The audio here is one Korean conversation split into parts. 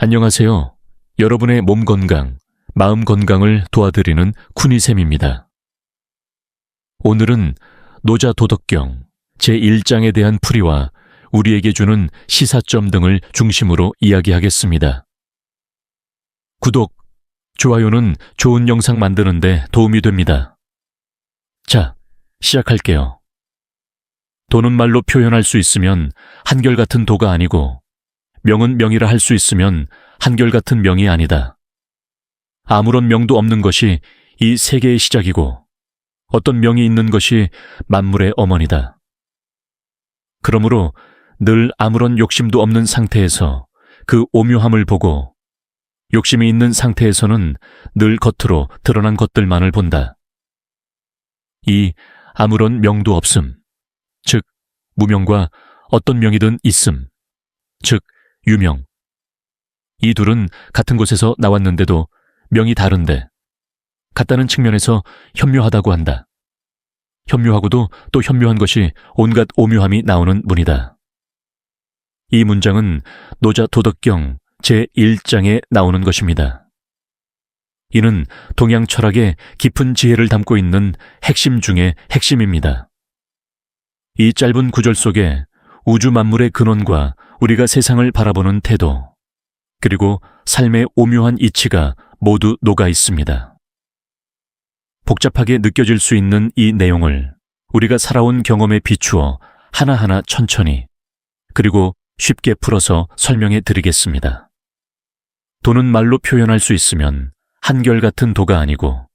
안녕하세요. 여러분의 몸 건강, 마음 건강을 도와드리는 쿠니쌤입니다. 오늘은 노자 도덕경 제1장에 대한 풀이와 우리에게 주는 시사점 등을 중심으로 이야기하겠습니다. 구독, 좋아요는 좋은 영상 만드는 데 도움이 됩니다. 자, 시작할게요. 도는 말로 표현할 수 있으면 한결같은 도가 아니고, 명은 명이라 할 수 있으면 한결같은 명이 아니다. 아무런 명도 없는 것이 이 세계의 시작이고, 어떤 명이 있는 것이 만물의 어머니다. 그러므로 늘 아무런 욕심도 없는 상태에서 그 오묘함을 보고, 욕심이 있는 상태에서는 늘 겉으로 드러난 것들만을 본다. 이 아무런 명도 없음, 즉 무명과 어떤 명이든 있음, 즉 유명. 이 둘은 같은 곳에서 나왔는데도 명이 다른데, 같다는 측면에서 현묘하다고 한다. 현묘하고도 또 현묘한 것이 온갖 오묘함이 나오는 문이다. 이 문장은 노자 도덕경 제1장에 나오는 것입니다. 이는 동양 철학의 깊은 지혜를 담고 있는 핵심 중의 핵심입니다. 이 짧은 구절 속에 우주 만물의 근원과 우리가 세상을 바라보는 태도, 그리고 삶의 오묘한 이치가 모두 녹아 있습니다. 복잡하게 느껴질 수 있는 이 내용을 우리가 살아온 경험에 비추어 하나하나 천천히, 그리고 쉽게 풀어서 설명해 드리겠습니다. 도는 말로 표현할 수 있으면 한결같은 도가 아니고,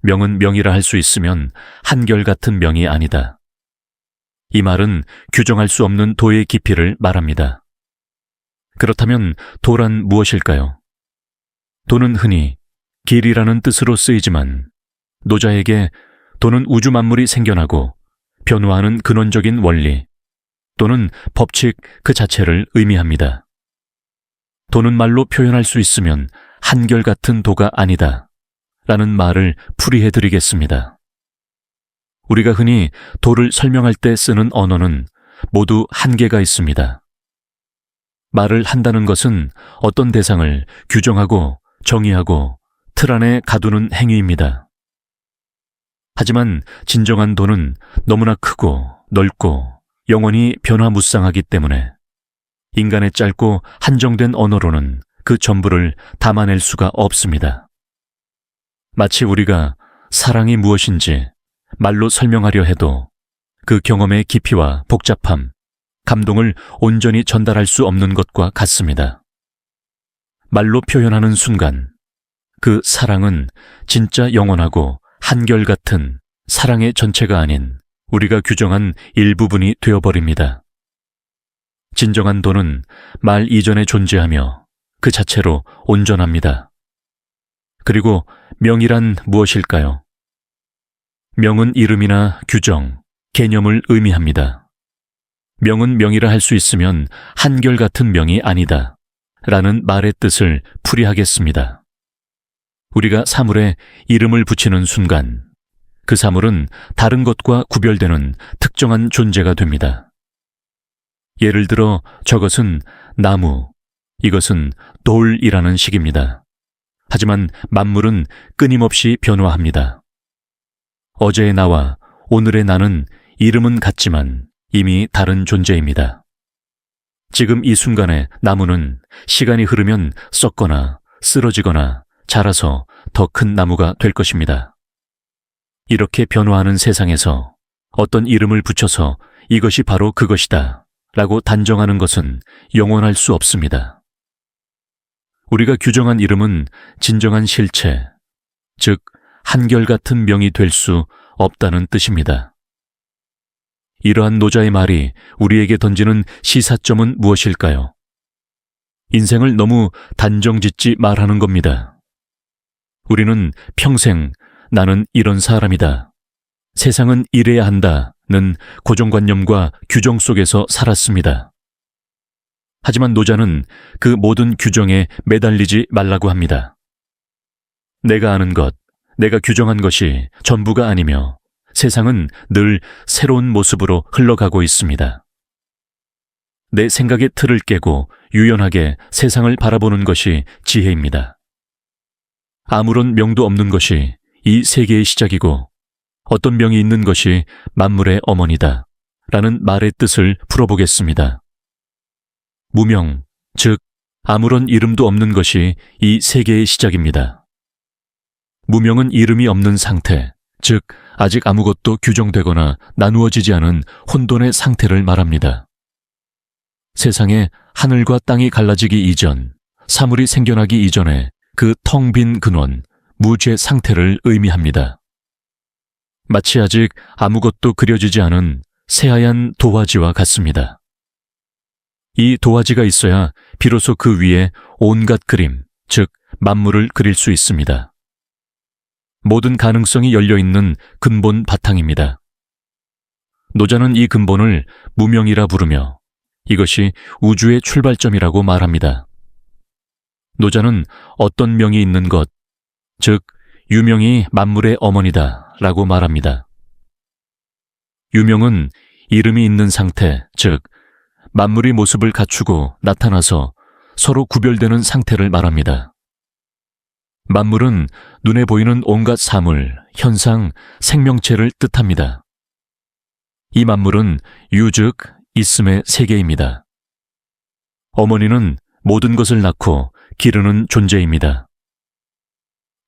명은 명이라 할 수 있으면 한결같은 명이 아니다. 이 말은 규정할 수 없는 도의 깊이를 말합니다. 그렇다면 도란 무엇일까요? 도는 흔히 길이라는 뜻으로 쓰이지만, 노자에게 도는 우주 만물이 생겨나고 변화하는 근원적인 원리 또는 법칙 그 자체를 의미합니다. 도는 말로 표현할 수 있으면 한결같은 도가 아니다 라는 말을 풀이해 드리겠습니다. 우리가 흔히 도를 설명할 때 쓰는 언어는 모두 한계가 있습니다. 말을 한다는 것은 어떤 대상을 규정하고 정의하고 틀 안에 가두는 행위입니다. 하지만 진정한 도는 너무나 크고 넓고 영원히 변화무쌍하기 때문에 인간의 짧고 한정된 언어로는 그 전부를 담아낼 수가 없습니다. 마치 우리가 사랑이 무엇인지 말로 설명하려 해도 그 경험의 깊이와 복잡함, 감동을 온전히 전달할 수 없는 것과 같습니다. 말로 표현하는 순간, 그 사랑은 진짜 영원하고 한결같은 사랑의 전체가 아닌 우리가 규정한 일부분이 되어버립니다. 진정한 도는 말 이전에 존재하며 그 자체로 온전합니다. 그리고 명이란 무엇일까요? 명은 이름이나 규정, 개념을 의미합니다. 명은 명이라 할 수 있으면 한결같은 명이 아니다 라는 말의 뜻을 풀이하겠습니다. 우리가 사물에 이름을 붙이는 순간, 그 사물은 다른 것과 구별되는 특정한 존재가 됩니다. 예를 들어 저것은 나무, 이것은 돌이라는 식입니다. 하지만 만물은 끊임없이 변화합니다. 어제의 나와 오늘의 나는 이름은 같지만 이미 다른 존재입니다. 지금 이 순간에 나무는 시간이 흐르면 썩거나 쓰러지거나 자라서 더 큰 나무가 될 것입니다. 이렇게 변화하는 세상에서 어떤 이름을 붙여서 이것이 바로 그것이다 라고 단정하는 것은 영원할 수 없습니다. 우리가 규정한 이름은 진정한 실체, 즉 한결같은 명이 될 수 없다는 뜻입니다. 이러한 노자의 말이 우리에게 던지는 시사점은 무엇일까요? 인생을 너무 단정짓지 말하는 겁니다. 우리는 평생 나는 이런 사람이다, 세상은 이래야 한다는 고정관념과 규정 속에서 살았습니다. 하지만 노자는 그 모든 규정에 매달리지 말라고 합니다. 내가 아는 것, 내가 규정한 것이 전부가 아니며 세상은 늘 새로운 모습으로 흘러가고 있습니다. 내 생각의 틀을 깨고 유연하게 세상을 바라보는 것이 지혜입니다. 아무런 명도 없는 것이 이 세계의 시작이고 어떤 명이 있는 것이 만물의 어머니다 라는 말의 뜻을 풀어보겠습니다. 무명, 즉 아무런 이름도 없는 것이 이 세계의 시작입니다. 무명은 이름이 없는 상태, 즉 아직 아무것도 규정되거나 나누어지지 않은 혼돈의 상태를 말합니다. 세상에 하늘과 땅이 갈라지기 이전, 사물이 생겨나기 이전에 그 텅 빈 근원, 무지의 상태를 의미합니다. 마치 아직 아무것도 그려지지 않은 새하얀 도화지와 같습니다. 이 도화지가 있어야 비로소 그 위에 온갖 그림, 즉 만물을 그릴 수 있습니다. 모든 가능성이 열려있는 근본 바탕입니다. 노자는 이 근본을 무명이라 부르며 이것이 우주의 출발점이라고 말합니다. 노자는 어떤 명이 있는 것, 즉 유명이 만물의 어머니다 라고 말합니다. 유명은 이름이 있는 상태, 즉 만물이 모습을 갖추고 나타나서 서로 구별되는 상태를 말합니다. 만물은 눈에 보이는 온갖 사물, 현상, 생명체를 뜻합니다. 이 만물은 유, 즉 있음의 세계입니다. 어머니는 모든 것을 낳고 기르는 존재입니다.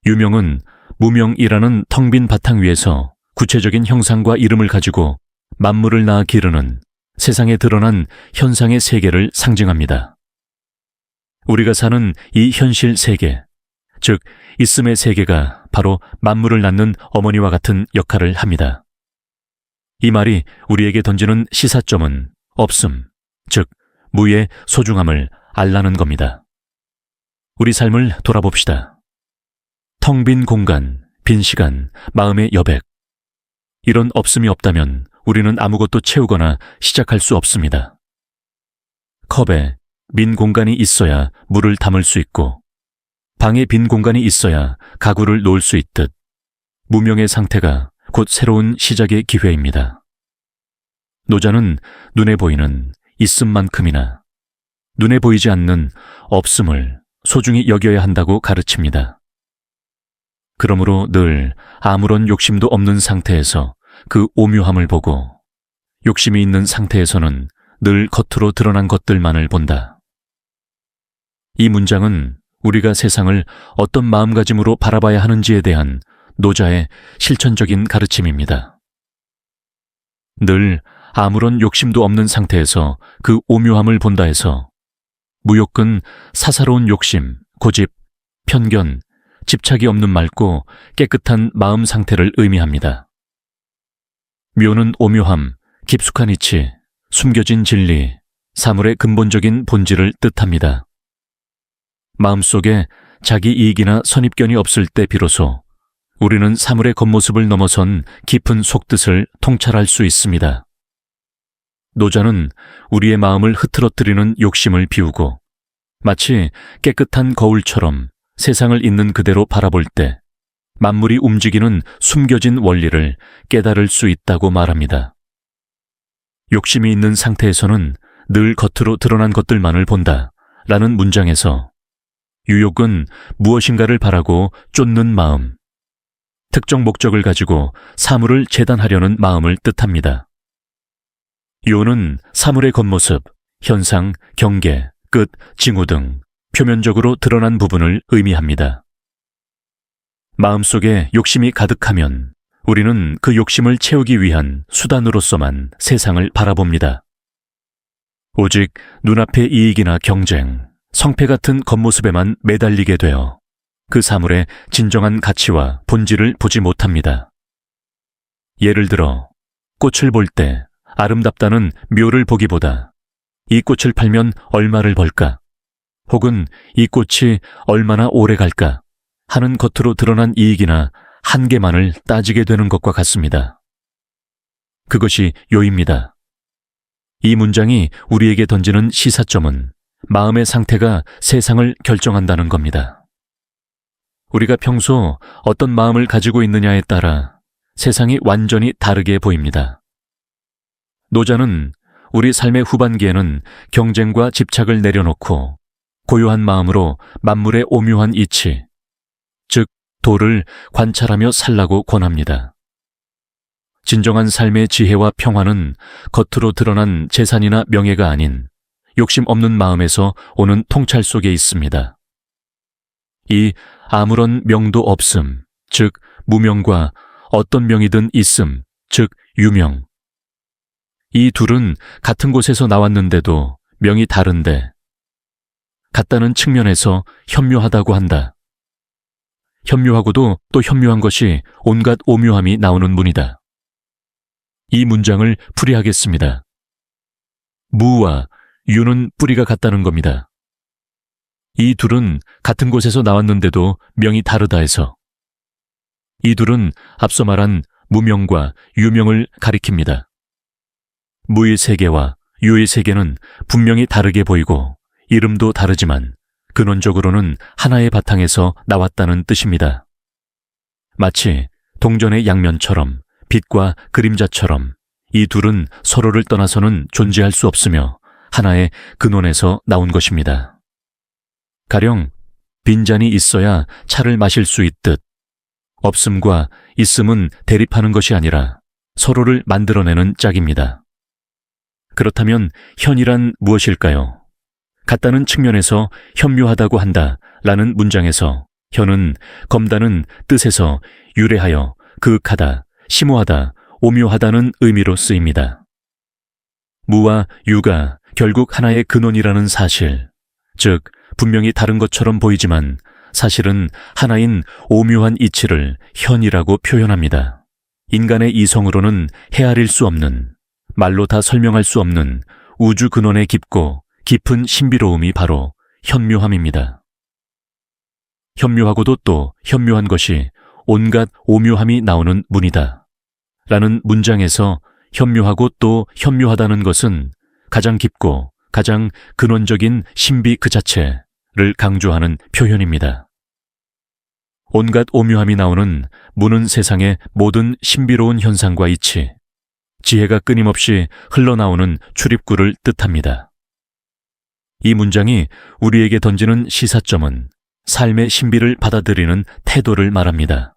유명은 무명이라는 텅 빈 바탕 위에서 구체적인 형상과 이름을 가지고 만물을 낳아 기르는 세상에 드러난 현상의 세계를 상징합니다. 우리가 사는 이 현실 세계, 즉 있음의 세계가 바로 만물을 낳는 어머니와 같은 역할을 합니다. 이 말이 우리에게 던지는 시사점은 없음, 즉 무의 소중함을 알라는 겁니다. 우리 삶을 돌아봅시다. 텅 빈 공간, 빈 시간, 마음의 여백. 이런 없음이 없다면 우리는 아무것도 채우거나 시작할 수 없습니다. 컵에 빈 공간이 있어야 물을 담을 수 있고 방에 빈 공간이 있어야 가구를 놓을 수 있듯 무명의 상태가 곧 새로운 시작의 기회입니다. 노자는 눈에 보이는 있음만큼이나 눈에 보이지 않는 없음을 소중히 여겨야 한다고 가르칩니다. 그러므로 늘 아무런 욕심도 없는 상태에서 그 오묘함을 보고 욕심이 있는 상태에서는 늘 겉으로 드러난 것들만을 본다. 이 문장은 우리가 세상을 어떤 마음가짐으로 바라봐야 하는지에 대한 노자의 실천적인 가르침입니다. 늘 아무런 욕심도 없는 상태에서 그 오묘함을 본다 해서 무욕은 사사로운 욕심, 고집, 편견, 집착이 없는 맑고 깨끗한 마음 상태를 의미합니다. 묘는 오묘함, 깊숙한 이치, 숨겨진 진리, 사물의 근본적인 본질을 뜻합니다. 마음속에 자기 이익이나 선입견이 없을 때 비로소 우리는 사물의 겉모습을 넘어선 깊은 속뜻을 통찰할 수 있습니다. 노자는 우리의 마음을 흐트러뜨리는 욕심을 비우고 마치 깨끗한 거울처럼 세상을 있는 그대로 바라볼 때 만물이 움직이는 숨겨진 원리를 깨달을 수 있다고 말합니다. 욕심이 있는 상태에서는 늘 겉으로 드러난 것들만을 본다 라는 문장에서 유욕은 무엇인가를 바라고 쫓는 마음, 특정 목적을 가지고 사물을 재단하려는 마음을 뜻합니다. 요는 사물의 겉모습, 현상, 경계, 끝, 징후 등 표면적으로 드러난 부분을 의미합니다. 마음속에 욕심이 가득하면 우리는 그 욕심을 채우기 위한 수단으로서만 세상을 바라봅니다. 오직 눈앞의 이익이나 경쟁, 성패 같은 겉모습에만 매달리게 되어 그 사물의 진정한 가치와 본질을 보지 못합니다. 예를 들어 꽃을 볼 때 아름답다는 묘를 보기보다 이 꽃을 팔면 얼마를 벌까? 혹은 이 꽃이 얼마나 오래 갈까? 하는 겉으로 드러난 이익이나 한계만을 따지게 되는 것과 같습니다. 그것이 요입니다. 이 문장이 우리에게 던지는 시사점은 마음의 상태가 세상을 결정한다는 겁니다. 우리가 평소 어떤 마음을 가지고 있느냐에 따라 세상이 완전히 다르게 보입니다. 노자는 우리 삶의 후반기에는 경쟁과 집착을 내려놓고 고요한 마음으로 만물의 오묘한 이치, 즉 도를 관찰하며 살라고 권합니다. 진정한 삶의 지혜와 평화는 겉으로 드러난 재산이나 명예가 아닌 욕심 없는 마음에서 오는 통찰 속에 있습니다. 이 아무런 명도 없음, 즉 무명과 어떤 명이든 있음, 즉 유명. 이 둘은 같은 곳에서 나왔는데도 명이 다른데 같다는 측면에서 현묘하다고 한다. 현묘하고도 또 현묘한 것이 온갖 오묘함이 나오는 문이다. 이 문장을 풀이하겠습니다. 무와 유는 뿌리가 같다는 겁니다. 이 둘은 같은 곳에서 나왔는데도 명이 다르다 해서 이 둘은 앞서 말한 무명과 유명을 가리킵니다. 무의 세계와 유의 세계는 분명히 다르게 보이고 이름도 다르지만 근원적으로는 하나의 바탕에서 나왔다는 뜻입니다. 마치 동전의 양면처럼 빛과 그림자처럼 이 둘은 서로를 떠나서는 존재할 수 없으며 하나의 근원에서 나온 것입니다. 가령 빈잔이 있어야 차를 마실 수 있듯 없음과 있음은 대립하는 것이 아니라 서로를 만들어내는 짝입니다. 그렇다면 현이란 무엇일까요? 같다는 측면에서 현묘하다고 한다라는 문장에서 현은 검다는 뜻에서 유래하여 그윽하다, 심오하다, 오묘하다는 의미로 쓰입니다. 무와 유가 결국 하나의 근원이라는 사실, 즉 분명히 다른 것처럼 보이지만 사실은 하나인 오묘한 이치를 현이라고 표현합니다. 인간의 이성으로는 헤아릴 수 없는, 말로 다 설명할 수 없는 우주 근원의 깊고 깊은 신비로움이 바로 현묘함입니다. 현묘하고도 또 현묘한 것이 온갖 오묘함이 나오는 문이다 라는 문장에서 현묘하고 또 현묘하다는 것은 가장 깊고 가장 근원적인 신비 그 자체를 강조하는 표현입니다. 온갖 오묘함이 나오는 문은 세상의 모든 신비로운 현상과 이치, 지혜가 끊임없이 흘러나오는 출입구를 뜻합니다. 이 문장이 우리에게 던지는 시사점은 삶의 신비를 받아들이는 태도를 말합니다.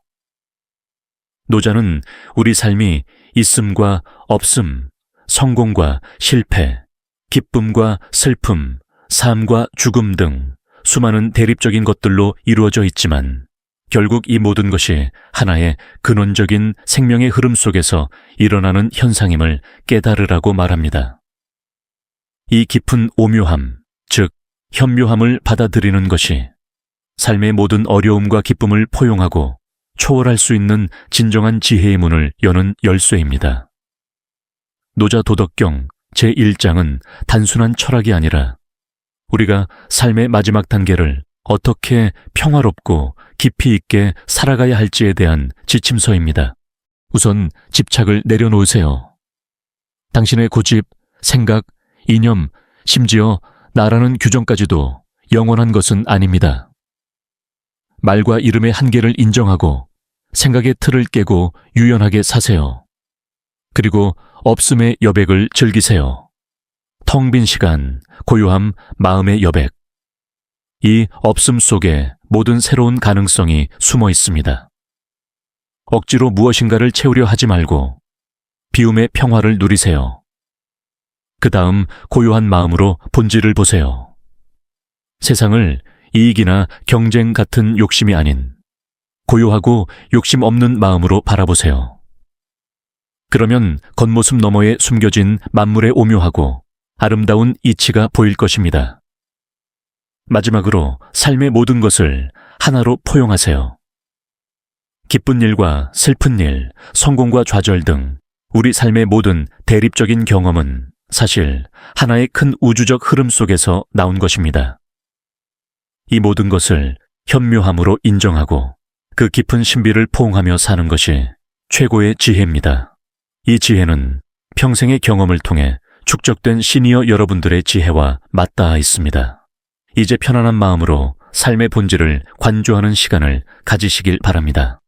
노자는 우리 삶이 있음과 없음, 성공과 실패, 기쁨과 슬픔, 삶과 죽음 등 수많은 대립적인 것들로 이루어져 있지만 결국 이 모든 것이 하나의 근원적인 생명의 흐름 속에서 일어나는 현상임을 깨달으라고 말합니다. 이 깊은 오묘함, 즉 현묘함을 받아들이는 것이 삶의 모든 어려움과 기쁨을 포용하고 초월할 수 있는 진정한 지혜의 문을 여는 열쇠입니다. 노자 도덕경 제1장은 단순한 철학이 아니라 우리가 삶의 마지막 단계를 어떻게 평화롭고 깊이 있게 살아가야 할지에 대한 지침서입니다. 우선 집착을 내려놓으세요. 당신의 고집, 생각, 이념, 심지어 나라는 규정까지도 영원한 것은 아닙니다. 말과 이름의 한계를 인정하고 생각의 틀을 깨고 유연하게 사세요. 그리고 없음의 여백을 즐기세요. 텅 빈 시간, 고요함, 마음의 여백. 이 없음 속에 모든 새로운 가능성이 숨어 있습니다. 억지로 무엇인가를 채우려 하지 말고 비움의 평화를 누리세요. 그 다음 고요한 마음으로 본질을 보세요. 세상을 이익이나 경쟁 같은 욕심이 아닌 고요하고 욕심 없는 마음으로 바라보세요. 그러면 겉모습 너머에 숨겨진 만물의 오묘하고 아름다운 이치가 보일 것입니다. 마지막으로 삶의 모든 것을 하나로 포용하세요. 기쁜 일과 슬픈 일, 성공과 좌절 등 우리 삶의 모든 대립적인 경험은 사실 하나의 큰 우주적 흐름 속에서 나온 것입니다. 이 모든 것을 현묘함으로 인정하고 그 깊은 신비를 포옹하며 사는 것이 최고의 지혜입니다. 이 지혜는 평생의 경험을 통해 축적된 시니어 여러분들의 지혜와 맞닿아 있습니다. 이제 편안한 마음으로 삶의 본질을 관조하는 시간을 가지시길 바랍니다.